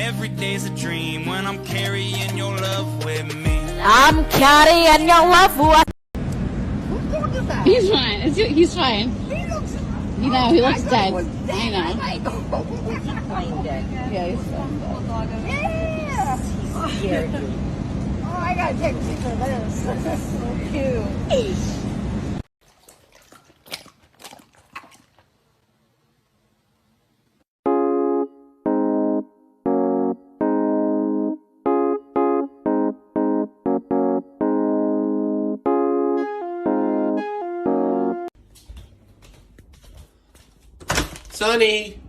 Every day's a dream when I'm carrying your love with me. I'm carrying your love with. He's fine. He's fine. He looks dead. I know. Yeah, he's fine. Yeah. He's scared. Oh, I gotta take a picture of this. This is so cute. Sonny!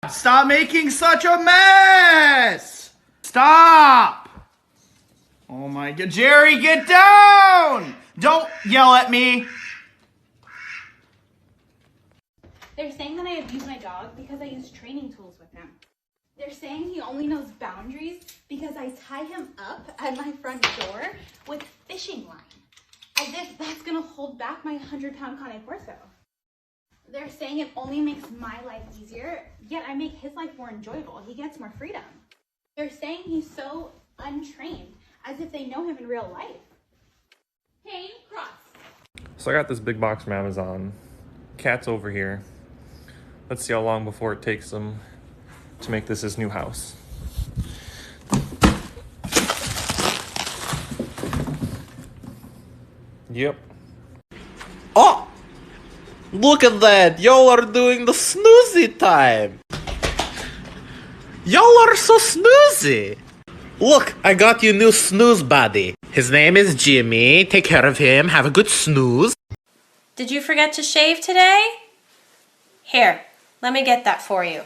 Stop making such a mess! Stop! Oh my god, Jerry, get down! Don't yell at me! They're saying that I abuse my dog because I use training tools with him. They're saying he only knows boundaries because I tie him up at my front door with fishing line, as if that's gonna hold back my 100-pound Cane Corso. They're saying it only makes my life easier, yet I make his life more enjoyable. He gets more freedom. They're saying he's so untrained, as if they know him in real life. Cane cross. So I got this big box from Amazon. Cat's over here. Let's see how long before it takes him to make this his new house. Yep. Oh! Look at that! Y'all are doing the snoozy time! Y'all are so snoozy! Look, I got you new snooze buddy. His name is Jimmy. Take care of him. Have a good snooze. Did you forget to shave today? Here, let me get that for you.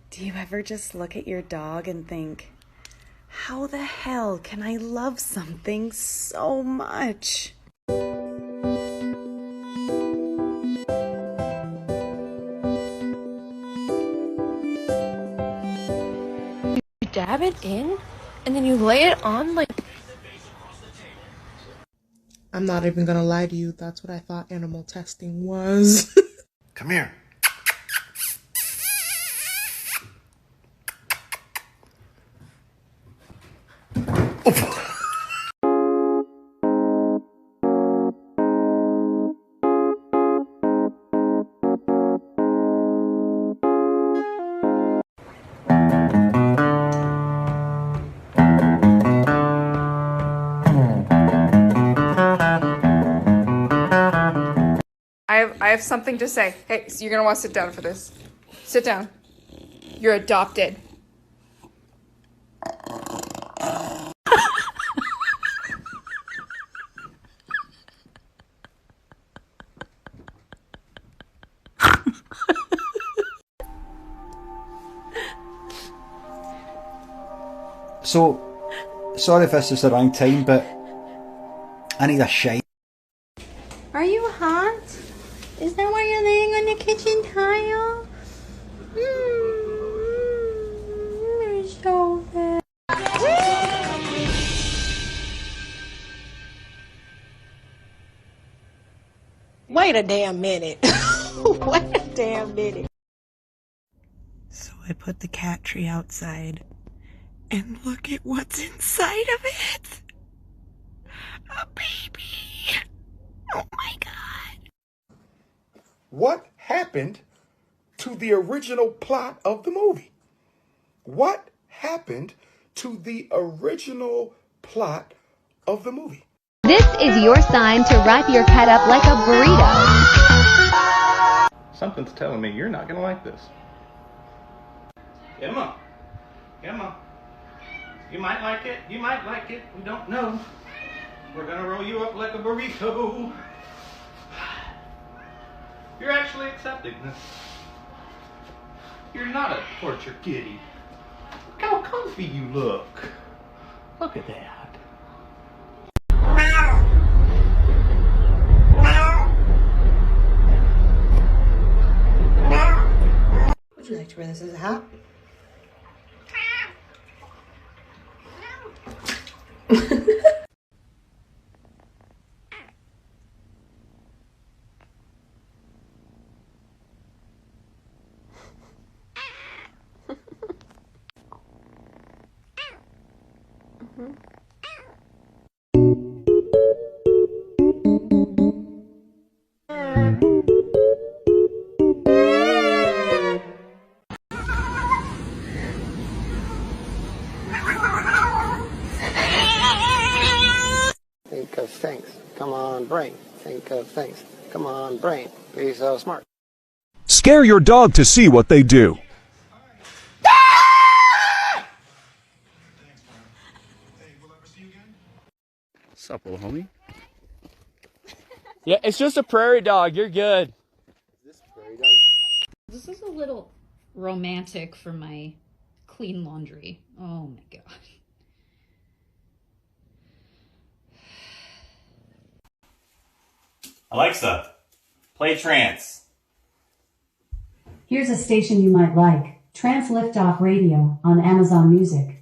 Do you ever just look at your dog and think, how the hell can I love something so much? You dab it in and then you lay it on like... I'm not even gonna lie to you, that's what I thought animal testing was. Come here. I have something to say. Hey, so you're gonna want to sit down for this. Sit down. You're adopted. So, sorry if this is the wrong time, but I need a shite. Are you hot? Is that why you're laying on the kitchen tile? You're so bad. Wait a damn minute. Wait a damn minute. So I put the cat tree outside, and look at what's inside of it. A baby. Oh my God. What happened to the original plot of the movie? What happened to the original plot of the movie? This is your sign to wrap your cat up like a burrito. Something's telling me you're not gonna like this. Emma. Emma. You might like it. You might like it. We don't know. We're gonna roll you up like a burrito. You're actually accepting this. You're not a torture kitty. Look how comfy you look. Look at that. Would you like to wear this as a hat? Think of things. Come on, brain. Think of things. Come on, brain. Be so smart. Scare your dog to see what they do. Sup, little homie? Yeah, it's just a prairie dog. You're good. This is a little romantic for my clean laundry. Oh my God. Alexa, play trance. Here's a station you might like. Trans Liftoff Radio on Amazon Music.